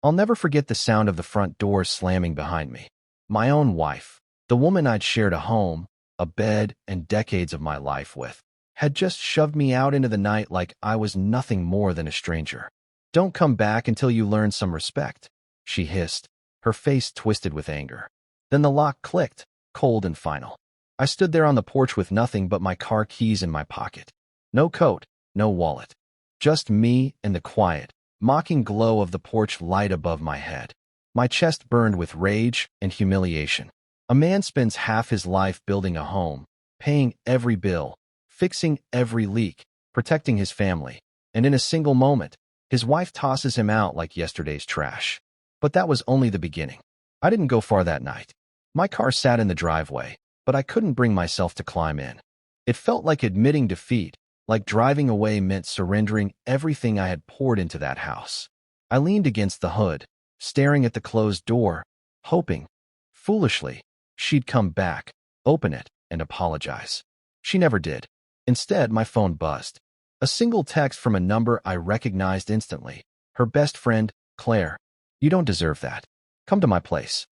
I'll never forget the sound of the front door slamming behind me. My own wife, the woman I'd shared a home, a bed, and decades of my life with, had just shoved me out into the night like I was nothing more than a stranger. "Don't come back until you learn some respect," she hissed, her face twisted with anger. Then the lock clicked, cold and final. I stood there on the porch with nothing but my car keys in my pocket. No coat, no wallet. Just me and the quiet, mocking glow of the porch light above my head. My chest burned with rage and humiliation. A man spends half his life building a home, paying every bill, fixing every leak, protecting his family, and in a single moment, his wife tosses him out like yesterday's trash. But that was only the beginning. I didn't go far that night. My car sat in the driveway, but I couldn't bring myself to climb in. It felt like admitting defeat, like driving away meant surrendering everything I had poured into that house. I leaned against the hood, staring at the closed door, hoping, foolishly, she'd come back, open it, and apologize. She never did. Instead, my phone buzzed. A single text from a number I recognized instantly. Her best friend, Claire. "You don't deserve that. Come to my place."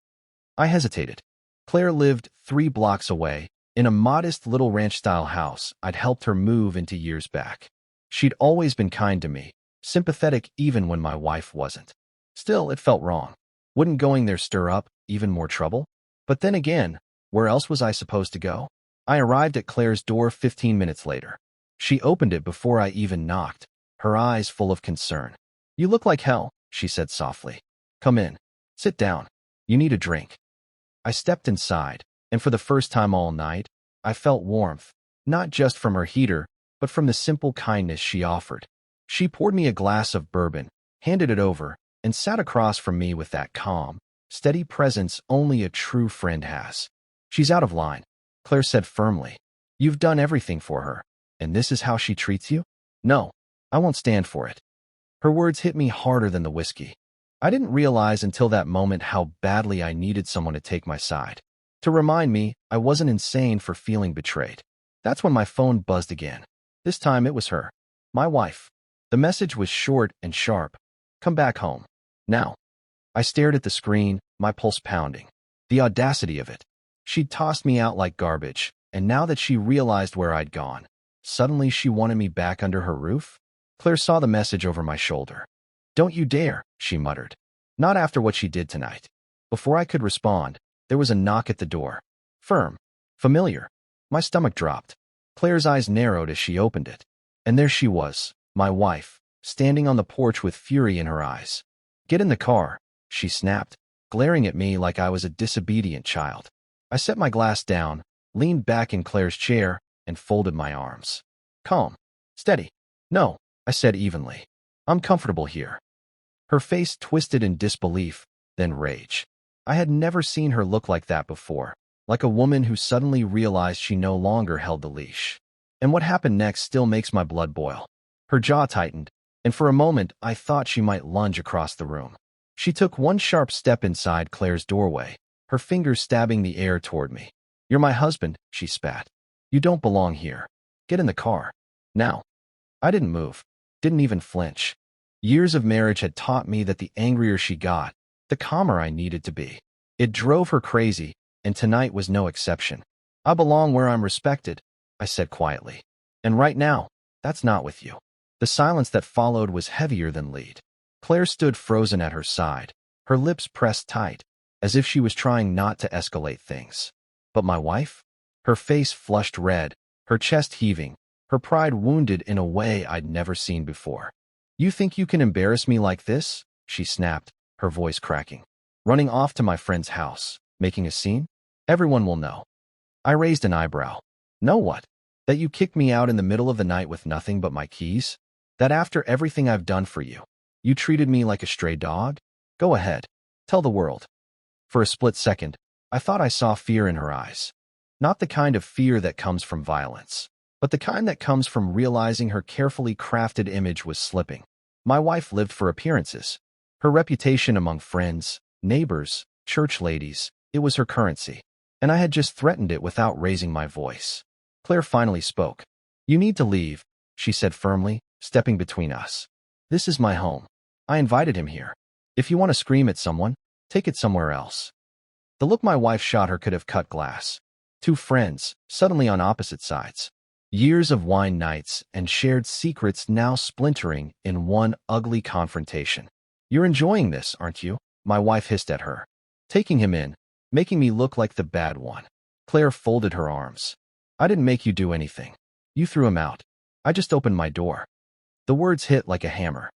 I hesitated. Claire lived 3 blocks away, in a modest little ranch-style house I'd helped her move into years back. She'd always been kind to me, sympathetic even when my wife wasn't. Still, it felt wrong. Wouldn't going there stir up even more trouble? But then again, where else was I supposed to go? I arrived at Claire's door 15 minutes later. She opened it before I even knocked, her eyes full of concern. "You look like hell," she said softly. "Come in. Sit down. You need a drink." I stepped inside, and for the first time all night, I felt warmth, not just from her heater, but from the simple kindness she offered. She poured me a glass of bourbon, handed it over, and sat across from me with that calm, steady presence only a true friend has. "She's out of line," Claire said firmly. "You've done everything for her, and this is how she treats you? No, I won't stand for it." Her words hit me harder than the whiskey. I didn't realize until that moment how badly I needed someone to take my side, to remind me I wasn't insane for feeling betrayed. That's when my phone buzzed again. This time it was her, my wife. The message was short and sharp. "Come back home. Now." I stared at the screen, my pulse pounding. The audacity of it. She'd tossed me out like garbage, and now that she realized where I'd gone, suddenly she wanted me back under her roof? Claire saw the message over my shoulder. "Don't you dare," she muttered. "Not after what she did tonight." Before I could respond, there was a knock at the door. Firm. Familiar. My stomach dropped. Claire's eyes narrowed as she opened it. And there she was, my wife, standing on the porch with fury in her eyes. "Get in the car," she snapped, glaring at me like I was a disobedient child. I set my glass down, leaned back in Claire's chair, and folded my arms. "Calm. Steady." "No," I said evenly. "I'm comfortable here." Her face twisted in disbelief, then rage. I had never seen her look like that before, like a woman who suddenly realized she no longer held the leash. And what happened next still makes my blood boil. Her jaw tightened, and for a moment I thought she might lunge across the room. She took one sharp step inside Claire's doorway, her fingers stabbing the air toward me. "You're my husband," she spat. "You don't belong here. Get in the car. Now." I didn't move, didn't even flinch. Years of marriage had taught me that the angrier she got, the calmer I needed to be. It drove her crazy, and tonight was no exception. "I belong where I'm respected," I said quietly. "And right now, that's not with you." The silence that followed was heavier than lead. Claire stood frozen at her side, her lips pressed tight, as if she was trying not to escalate things. But my wife? Her face flushed red, her chest heaving, her pride wounded in a way I'd never seen before. "You think you can embarrass me like this?" she snapped, her voice cracking. "Running off to my friend's house, making a scene? Everyone will know." I raised an eyebrow. "Know what? That you kicked me out in the middle of the night with nothing but my keys? That after everything I've done for you, you treated me like a stray dog? Go ahead. Tell the world." For a split second, I thought I saw fear in her eyes. Not the kind of fear that comes from violence, but the kind that comes from realizing her carefully crafted image was slipping. My wife lived for appearances. Her reputation among friends, neighbors, church ladies, it was her currency. And I had just threatened it without raising my voice. Claire finally spoke. "You need to leave," she said firmly, stepping between us. "This is my home. I invited him here. If you want to scream at someone, take it somewhere else. The look my wife shot her could have cut glass. Two friends, suddenly on opposite sides. Years of wine nights and shared secrets now splintering in one ugly confrontation. You're enjoying this, aren't you? My wife hissed at her, taking him in, making me look like the bad one. Claire folded her arms. I didn't make you do anything. You threw him out. I just opened my door. The words hit like a hammer.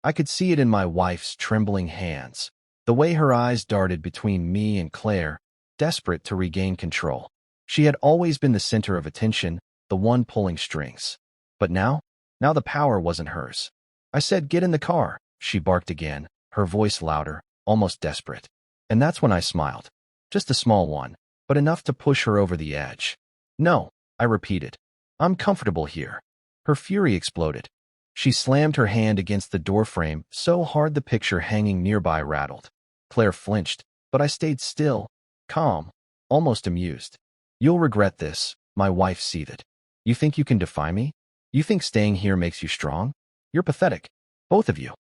I could see it in my wife's trembling hands, the way her eyes darted between me and Claire, desperate to regain control. She had always been the center of attention, the one pulling strings. But now the power wasn't hers. I said, "Get in the car," she barked again, her voice louder, almost desperate. And that's when I smiled. Just a small one, but enough to push her over the edge. "No," I repeated. "I'm comfortable here." Her fury exploded. She slammed her hand against the doorframe so hard the picture hanging nearby rattled. Claire flinched, but I stayed still, calm, almost amused. "You'll regret this," my wife seethed. "You think you can defy me? You think staying here makes you strong? You're pathetic, both of you."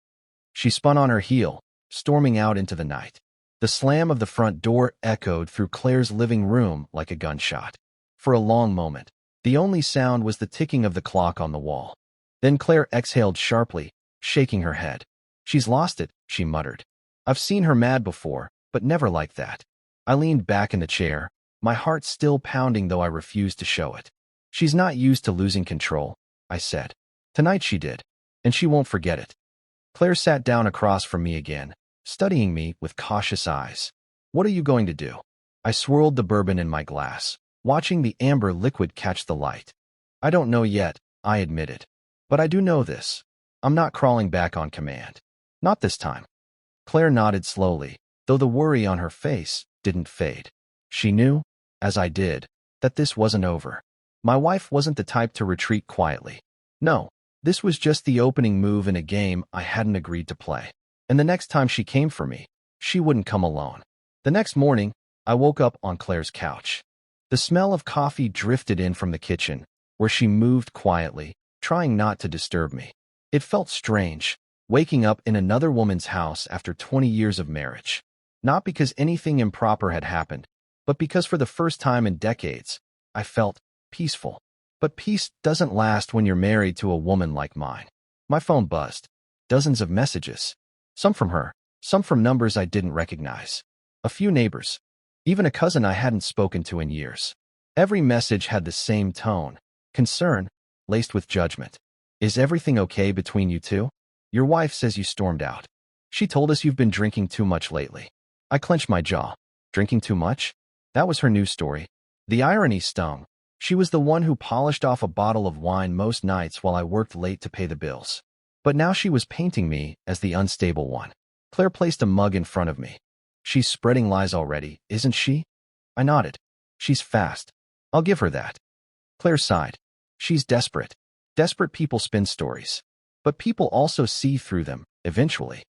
She spun on her heel, storming out into the night. The slam of the front door echoed through Claire's living room like a gunshot. For a long moment, the only sound was the ticking of the clock on the wall. Then Claire exhaled sharply, shaking her head. "She's lost it," she muttered. "I've seen her mad before, but never like that." I leaned back in the chair, my heart still pounding though I refused to show it. "She's not used to losing control," I said. "Tonight she did, and she won't forget it." Claire sat down across from me again, studying me with cautious eyes. "What are you going to do?" I swirled the bourbon in my glass, watching the amber liquid catch the light. "I don't know yet," I admitted. "But I do know this. I'm not crawling back on command. Not this time." Claire nodded slowly, though the worry on her face didn't fade. She knew, as I did, that this wasn't over. My wife wasn't the type to retreat quietly. No, this was just the opening move in a game I hadn't agreed to play. And the next time she came for me, she wouldn't come alone. The next morning, I woke up on Claire's couch. The smell of coffee drifted in from the kitchen, where she moved quietly, trying not to disturb me. It felt strange, waking up in another woman's house after 20 years of marriage. Not because anything improper had happened, but because for the first time in decades, I felt peaceful. But peace doesn't last when you're married to a woman like mine. My phone buzzed. Dozens of messages. Some from her, some from numbers I didn't recognize. A few neighbors. Even a cousin I hadn't spoken to in years. Every message had the same tone. Concern, laced with judgment. "Is everything okay between you two? Your wife says you stormed out. She told us you've been drinking too much lately." I clenched my jaw. Drinking too much? That was her news story. The irony stung. She was the one who polished off a bottle of wine most nights while I worked late to pay the bills. But now she was painting me as the unstable one. Claire placed a mug in front of me. "She's spreading lies already, isn't she?" I nodded. "She's fast. I'll give her that." Claire sighed. "She's desperate. Desperate people spin stories. But people also see through them, eventually."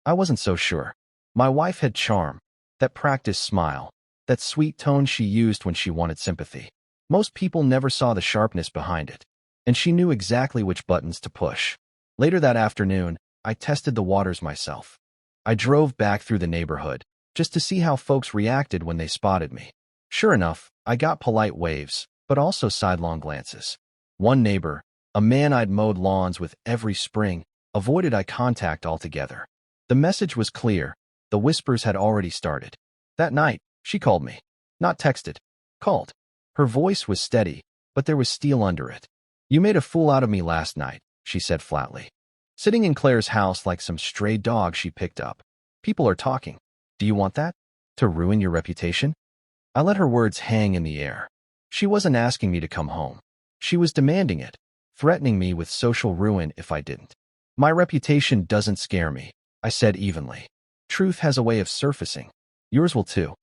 I wasn't so sure. My wife had charm, that practiced smile, that sweet tone she used when she wanted sympathy. Most people never saw the sharpness behind it, and she knew exactly which buttons to push. Later that afternoon, I tested the waters myself. I drove back through the neighborhood, just to see how folks reacted when they spotted me. Sure enough, I got polite waves, but also sidelong glances. One neighbor, a man I'd mowed lawns with every spring, avoided eye contact altogether. The message was clear. The whispers had already started. That night, she called me. Not texted. Called. Her voice was steady, but there was steel under it. "You made a fool out of me last night," she said flatly. Sitting in Claire's house like some stray dog she picked up. "People are talking. Do you want that? To ruin your reputation?" I let her words hang in the air. She wasn't asking me to come home. She was demanding it, threatening me with social ruin if I didn't. "My reputation doesn't scare me," I said evenly. "Truth has a way of surfacing. Yours will too."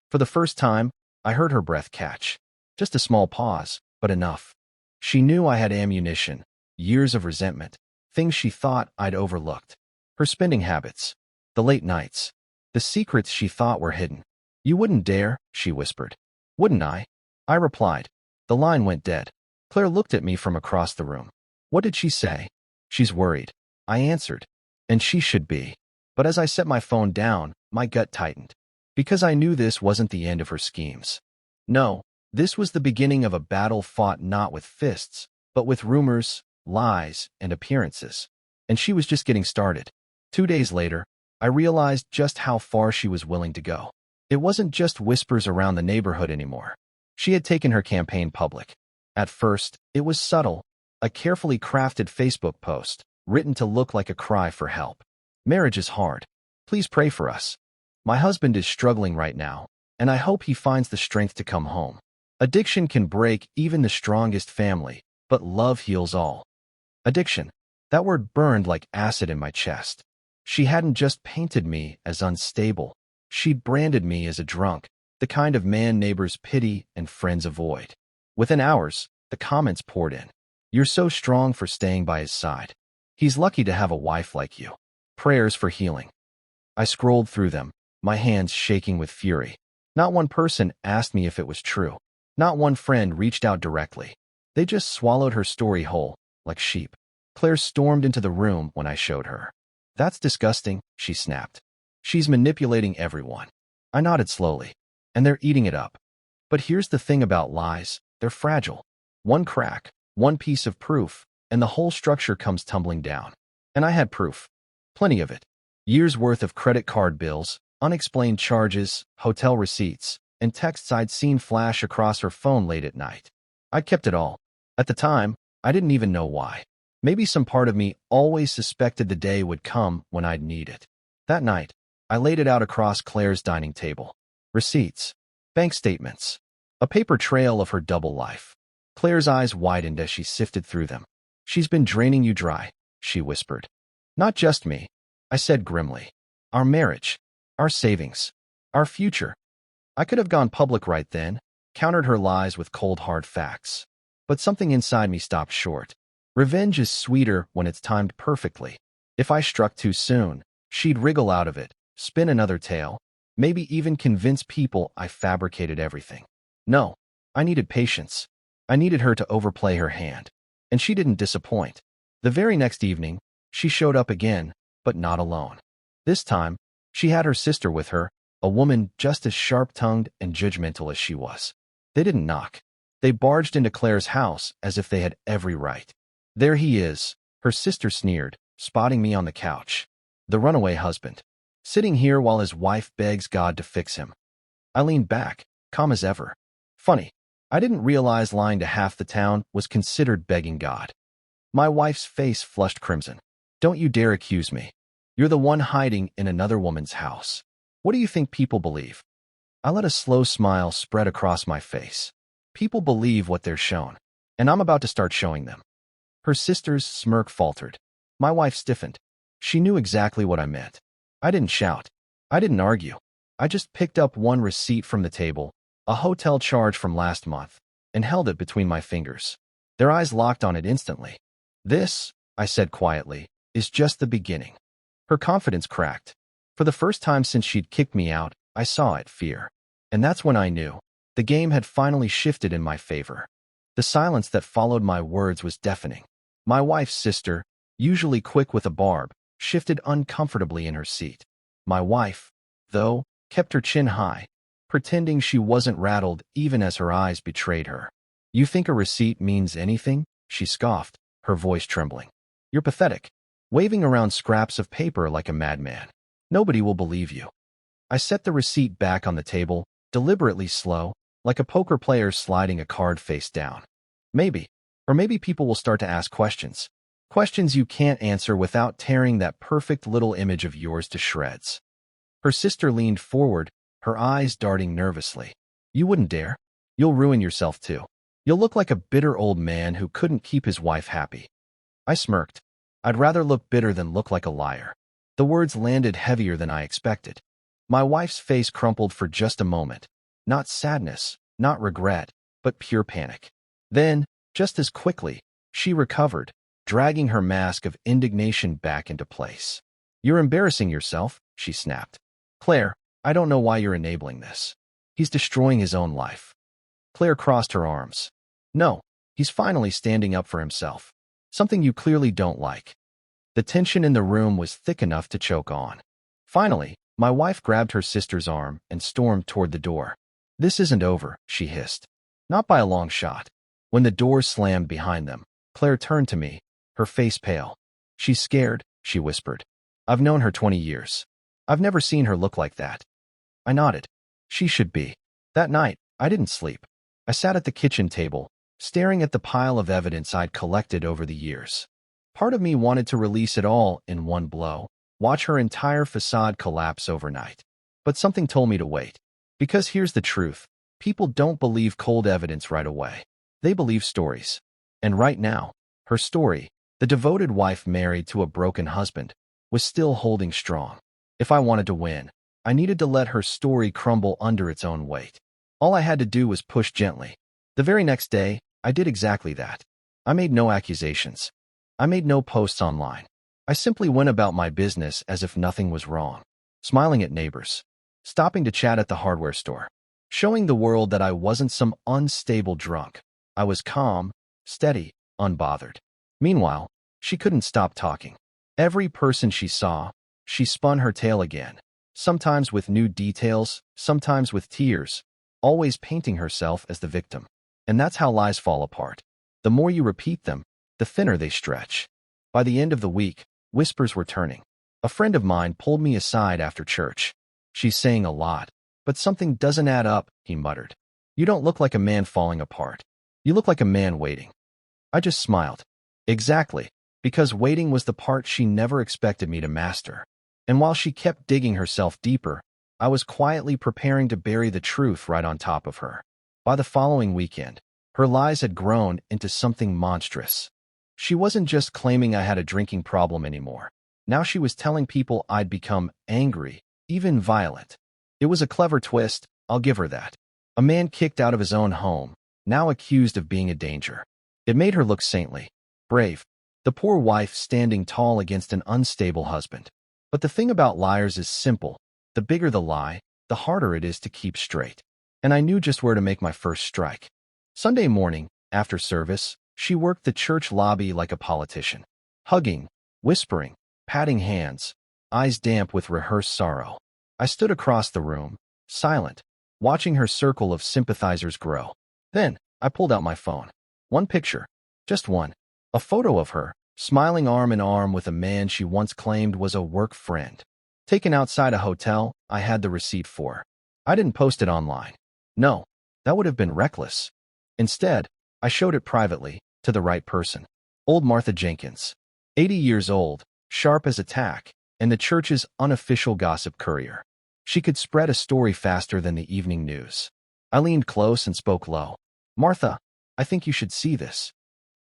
For the first time, I heard her breath catch. Just a small pause, but enough. She knew I had ammunition, years of resentment, things she thought I'd overlooked. Her spending habits, the late nights, the secrets she thought were hidden. "You wouldn't dare," she whispered. "Wouldn't I?" I replied. The line went dead. Claire looked at me from across the room. "What did she say?" "She's worried," I answered. "And she should be. But as I set my phone down, my gut tightened. Because I knew this wasn't the end of her schemes. No, this was the beginning of a battle fought not with fists, but with rumors, lies, and appearances. And she was just getting started. 2 days later, I realized just how far she was willing to go. It wasn't just whispers around the neighborhood anymore. She had taken her campaign public. At first, it was subtle, a carefully crafted Facebook post, written to look like a cry for help. Marriage is hard. Please pray for us. My husband is struggling right now, and I hope he finds the strength to come home. Addiction can break even the strongest family, but love heals all. Addiction. That word burned like acid in my chest. She hadn't just painted me as unstable. She'd branded me as a drunk, the kind of man neighbors pity and friends avoid. Within hours, the comments poured in. You're so strong for staying by his side. He's lucky to have a wife like you. Prayers for healing. I scrolled through them, my hands shaking with fury. Not one person asked me if it was true. Not one friend reached out directly. They just swallowed her story whole, like sheep. Claire stormed into the room when I showed her. That's disgusting, she snapped. She's manipulating everyone. I nodded slowly. And they're eating it up. But here's the thing about lies. They're fragile. One crack, one piece of proof, and the whole structure comes tumbling down. And I had proof. Plenty of it. Years' worth of credit card bills, unexplained charges, hotel receipts, and texts I'd seen flash across her phone late at night. I kept it all. At the time, I didn't even know why. Maybe some part of me always suspected the day would come when I'd need it. That night, I laid it out across Claire's dining table. Receipts, bank statements, a paper trail of her double life. Claire's eyes widened as she sifted through them. She's been draining you dry, she whispered. Not just me, I said grimly. Our marriage, our savings, our future. I could have gone public right then, countered her lies with cold hard facts. But something inside me stopped short. Revenge is sweeter when it's timed perfectly. If I struck too soon, she'd wriggle out of it, spin another tale, maybe even convince people I fabricated everything. No, I needed patience. I needed her to overplay her hand. And she didn't disappoint. The very next evening, she showed up again, but not alone. This time, she had her sister with her, a woman just as sharp-tongued and judgmental as she was. They didn't knock. They barged into Claire's house as if they had every right. There he is, her sister sneered, spotting me on the couch. The runaway husband. Sitting here while his wife begs God to fix him. I leaned back, calm as ever. Funny, I didn't realize lying to half the town was considered begging God. My wife's face flushed crimson. Don't you dare accuse me. You're the one hiding in another woman's house. What do you think people believe? I let a slow smile spread across my face. People believe what they're shown, and I'm about to start showing them. Her sister's smirk faltered. My wife stiffened. She knew exactly what I meant. I didn't shout. I didn't argue. I just picked up one receipt from the table, a hotel charge from last month, and held it between my fingers. Their eyes locked on it instantly. This, I said quietly, is just the beginning. Her confidence cracked. For the first time since she'd kicked me out, I saw it, fear. And that's when I knew. The game had finally shifted in my favor. The silence that followed my words was deafening. My wife's sister, usually quick with a barb, shifted uncomfortably in her seat. My wife, though, kept her chin high, pretending she wasn't rattled even as her eyes betrayed her. You think a receipt means anything? She scoffed, her voice trembling. You're pathetic, waving around scraps of paper like a madman. Nobody will believe you. I set the receipt back on the table, deliberately slow, like a poker player sliding a card face down. Maybe, or maybe people will start to ask questions. Questions you can't answer without tearing that perfect little image of yours to shreds. Her sister leaned forward, her eyes darting nervously. You wouldn't dare. You'll ruin yourself too. You'll look like a bitter old man who couldn't keep his wife happy. I smirked. I'd rather look bitter than look like a liar. The words landed heavier than I expected. My wife's face crumpled for just a moment. Not sadness, not regret, but pure panic. Then, just as quickly, she recovered, dragging her mask of indignation back into place. You're embarrassing yourself, she snapped. Claire, I don't know why you're enabling this. He's destroying his own life. Claire crossed her arms. No, he's finally standing up for himself. Something you clearly don't like. The tension in the room was thick enough to choke on. Finally, my wife grabbed her sister's arm and stormed toward the door. "This isn't over," she hissed. Not by a long shot. When the door slammed behind them, Claire turned to me, her face pale. "She's scared," she whispered. "I've known her 20 years. I've never seen her look like that." I nodded. She should be. That night, I didn't sleep. I sat at the kitchen table, staring at the pile of evidence I'd collected over the years. Part of me wanted to release it all in one blow, watch her entire facade collapse overnight. But something told me to wait. Because here's the truth. People don't believe cold evidence right away. They believe stories. And right now, her story, the devoted wife married to a broken husband, was still holding strong. If I wanted to win, I needed to let her story crumble under its own weight. All I had to do was push gently. The very next day, I did exactly that. I made no accusations. I made no posts online. I simply went about my business as if nothing was wrong, smiling at neighbors, stopping to chat at the hardware store, showing the world that I wasn't some unstable drunk. I was calm, steady, unbothered. Meanwhile, she couldn't stop talking. Every person she saw, she spun her tale again, sometimes with new details, sometimes with tears, always painting herself as the victim. And that's how lies fall apart. The more you repeat them, the thinner they stretch. By the end of the week, whispers were turning. A friend of mine pulled me aside after church. "She's saying a lot, but something doesn't add up," he muttered. "You don't look like a man falling apart. You look like a man waiting." I just smiled. Exactly, because waiting was the part she never expected me to master. And while she kept digging herself deeper, I was quietly preparing to bury the truth right on top of her. By the following weekend, her lies had grown into something monstrous. She wasn't just claiming I had a drinking problem anymore. Now she was telling people I'd become angry, even violent. It was a clever twist, I'll give her that. A man kicked out of his own home, now accused of being a danger. It made her look saintly, brave, the poor wife standing tall against an unstable husband. But the thing about liars is simple. The bigger the lie, the harder it is to keep straight. And I knew just where to make my first strike. Sunday morning, after service, she worked the church lobby like a politician. Hugging, whispering, patting hands, eyes damp with rehearsed sorrow. I stood across the room, silent, watching her circle of sympathizers grow. Then, I pulled out my phone. One picture, just one. A photo of her, smiling arm in arm with a man she once claimed was a work friend. Taken outside a hotel I had the receipt for. I didn't post it online. No, that would have been reckless. Instead, I showed it privately, to the right person. Old Martha Jenkins. 80 years old, sharp as a tack, and the church's unofficial gossip courier. She could spread a story faster than the evening news. I leaned close and spoke low. "Martha, I think you should see this."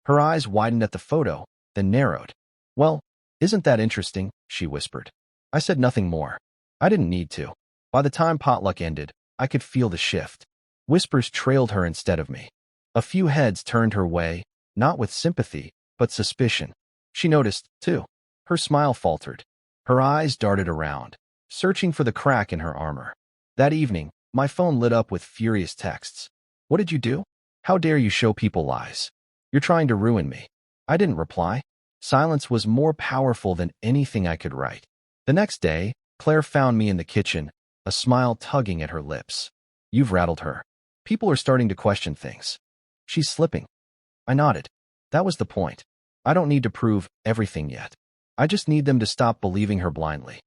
Her eyes widened at the photo, then narrowed. "Well, isn't that interesting?" she whispered. I said nothing more. I didn't need to. By the time potluck ended, I could feel the shift. Whispers trailed her instead of me. A few heads turned her way, not with sympathy, but suspicion. She noticed, too. Her smile faltered. Her eyes darted around, searching for the crack in her armor. That evening, my phone lit up with furious texts. "What did you do? How dare you show people lies? You're trying to ruin me." I didn't reply. Silence was more powerful than anything I could write. The next day, Claire found me in the kitchen, a smile tugging at her lips. "You've rattled her. People are starting to question things. She's slipping." I nodded. That was the point. I don't need to prove everything yet. I just need them to stop believing her blindly.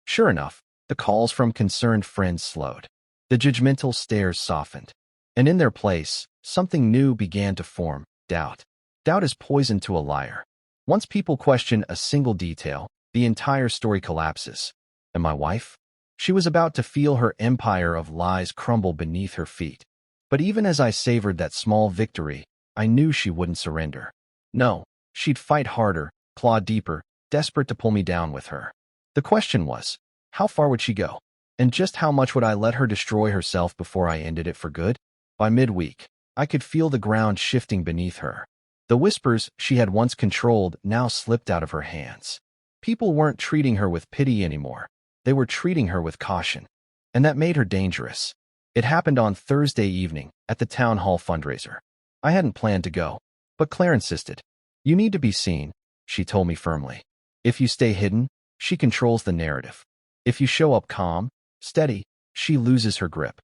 Sure enough, the calls from concerned friends slowed. The judgmental stares softened. And in their place, something new began to form: doubt. Doubt is poison to a liar. Once people question a single detail, the entire story collapses. And my wife? She was about to feel her empire of lies crumble beneath her feet. But even as I savored that small victory, I knew she wouldn't surrender. No, she'd fight harder, claw deeper, desperate to pull me down with her. The question was, how far would she go? And just how much would I let her destroy herself before I ended it for good? By midweek, I could feel the ground shifting beneath her. The whispers she had once controlled now slipped out of her hands. People weren't treating her with pity anymore. They were treating her with caution. And that made her dangerous. It happened on Thursday evening, at the town hall fundraiser. I hadn't planned to go, but Claire insisted. "You need to be seen," she told me firmly. "If you stay hidden, she controls the narrative. If you show up calm, steady, she loses her grip.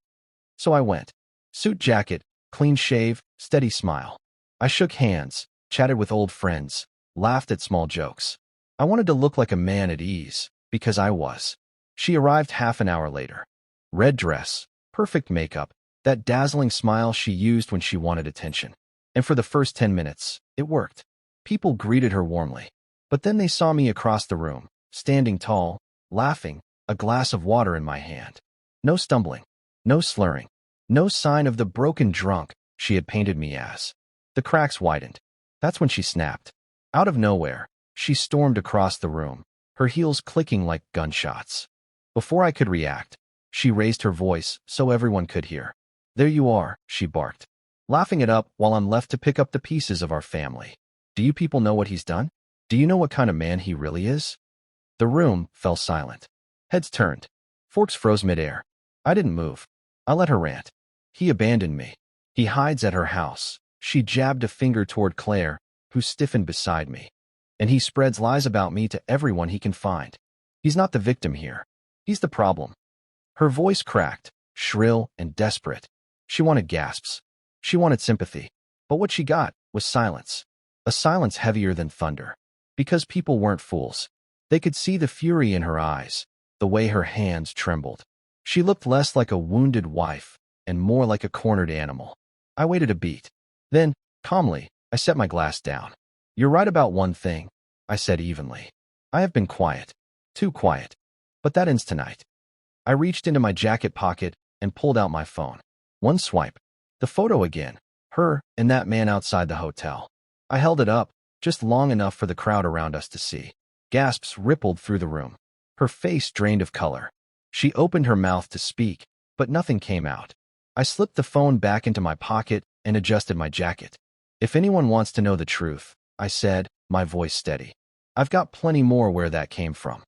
So I went. Suit jacket, clean shave, steady smile. I shook hands, chatted with old friends, laughed at small jokes. I wanted to look like a man at ease, because I was. She arrived half an hour later. Red dress, perfect makeup, that dazzling smile she used when she wanted attention. And for the first 10 minutes, it worked. People greeted her warmly. But then they saw me across the room, standing tall, laughing, a glass of water in my hand. No stumbling, no slurring, no sign of the broken drunk she had painted me as. The cracks widened. That's when she snapped. Out of nowhere, she stormed across the room, her heels clicking like gunshots. Before I could react, she raised her voice so everyone could hear. "There you are," she barked, laughing it up while I'm left to pick up the pieces of our family. "Do you people know what he's done? Do you know what kind of man he really is?" The room fell silent. Heads turned. Forks froze midair. I didn't move. I let her rant. "He abandoned me. He hides at her house." She jabbed a finger toward Claire, who stiffened beside me. "And he spreads lies about me to everyone he can find. He's not the victim here. He's the problem." Her voice cracked, shrill and desperate. She wanted gasps. She wanted sympathy. But what she got was silence. A silence heavier than thunder. Because people weren't fools. They could see the fury in her eyes, the way her hands trembled. She looked less like a wounded wife and more like a cornered animal. I waited a beat. Then, calmly, I set my glass down. "You're right about one thing," I said evenly. "I have been quiet. Too quiet. But that ends tonight." I reached into my jacket pocket and pulled out my phone. One swipe. The photo again. Her and that man outside the hotel. I held it up, just long enough for the crowd around us to see. Gasps rippled through the room. Her face drained of color. She opened her mouth to speak, but nothing came out. I slipped the phone back into my pocket and adjusted my jacket. "If anyone wants to know the truth," I said, my voice steady, "I've got plenty more where that came from."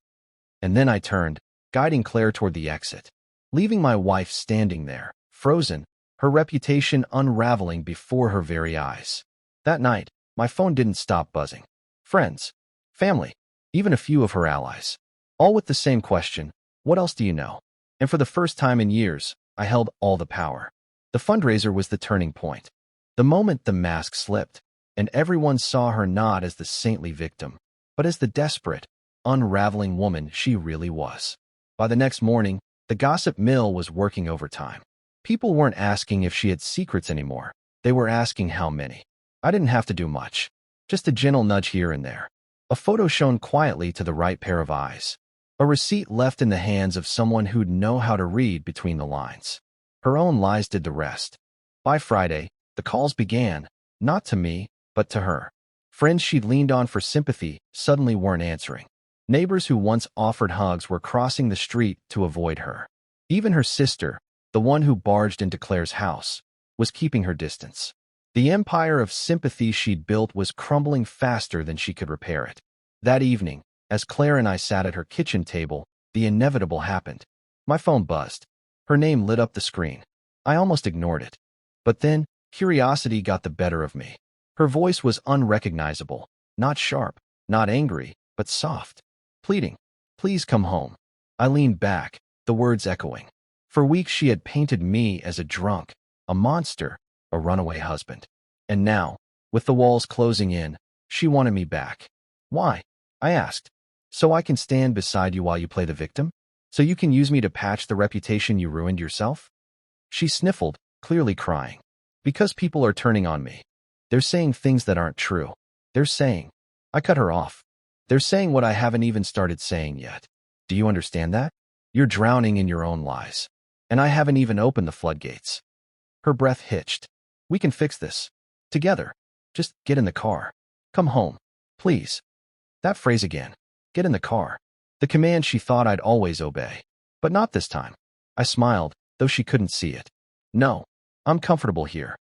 And then I turned, guiding Claire toward the exit, leaving my wife standing there, frozen, her reputation unraveling before her very eyes. That night, my phone didn't stop buzzing. Friends, family, even a few of her allies. All with the same question, "What else do you know?" And for the first time in years, I held all the power. The fundraiser was the turning point. The moment the mask slipped, and everyone saw her not as the saintly victim, but as the desperate, unraveling woman she really was. By the next morning, the gossip mill was working overtime. People weren't asking if she had secrets anymore. They were asking how many. I didn't have to do much. Just a gentle nudge here and there. A photo shown quietly to the right pair of eyes. A receipt left in the hands of someone who'd know how to read between the lines. Her own lies did the rest. By Friday, the calls began, not to me, but to her. Friends she'd leaned on for sympathy suddenly weren't answering. Neighbors who once offered hugs were crossing the street to avoid her. Even her sister, the one who barged into Claire's house, was keeping her distance. The empire of sympathy she'd built was crumbling faster than she could repair it. That evening, as Claire and I sat at her kitchen table, the inevitable happened. My phone buzzed. Her name lit up the screen. I almost ignored it. But then, curiosity got the better of me. Her voice was unrecognizable, not sharp, not angry, but soft, pleading. "Please come home." I leaned back, the words echoing. For weeks she had painted me as a drunk, a monster, a runaway husband. And now, with the walls closing in, she wanted me back. "Why?" I asked. "So I can stand beside you while you play the victim? So you can use me to patch the reputation you ruined yourself?" She sniffled, clearly crying. "Because people are turning on me. They're saying things that aren't true. They're saying..." I cut her off. "They're saying what I haven't even started saying yet. Do you understand that? You're drowning in your own lies. And I haven't even opened the floodgates." Her breath hitched. "We can fix this. Together. Just get in the car. Come home. Please." That phrase again. Get in the car. The command she thought I'd always obey. But not this time. I smiled, though she couldn't see it. "No. I'm comfortable here."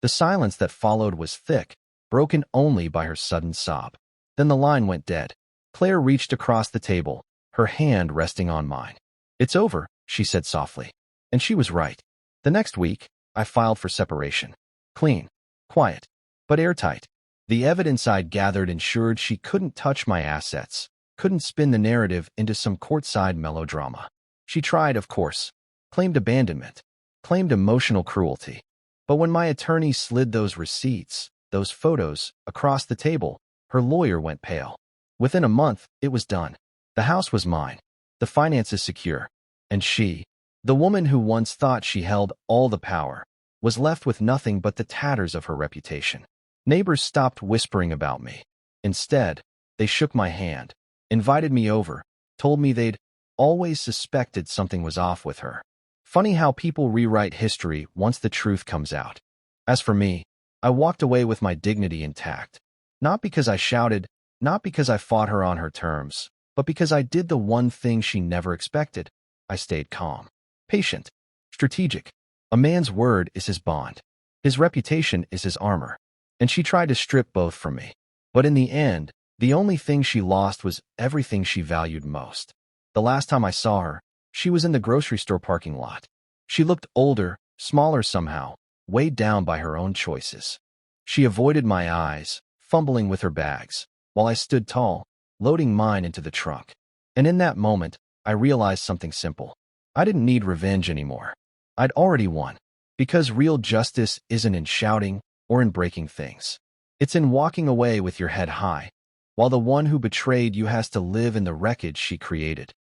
The silence that followed was thick, broken only by her sudden sob. Then the line went dead. Claire reached across the table, her hand resting on mine. "It's over," she said softly. And she was right. The next week, I filed for separation. Clean, quiet, but airtight. The evidence I'd gathered ensured she couldn't touch my assets, couldn't spin the narrative into some courtside melodrama. She tried, of course, claimed abandonment, claimed emotional cruelty. But when my attorney slid those receipts, those photos, across the table, her lawyer went pale. Within a month, it was done. The house was mine, the finances secure, and she, the woman who once thought she held all the power, was left with nothing but the tatters of her reputation. Neighbors stopped whispering about me. Instead, they shook my hand, invited me over, told me they'd always suspected something was off with her. Funny how people rewrite history once the truth comes out. As for me, I walked away with my dignity intact. Not because I shouted, not because I fought her on her terms, but because I did the one thing she never expected. I stayed calm, patient, strategic. A man's word is his bond. His reputation is his armor. And she tried to strip both from me. But in the end, the only thing she lost was everything she valued most. The last time I saw her, she was in the grocery store parking lot. She looked older, smaller somehow, weighed down by her own choices. She avoided my eyes, fumbling with her bags, while I stood tall, loading mine into the trunk. And in that moment, I realized something simple. I didn't need revenge anymore. I'd already won. Because real justice isn't in shouting or in breaking things. It's in walking away with your head high, while the one who betrayed you has to live in the wreckage she created.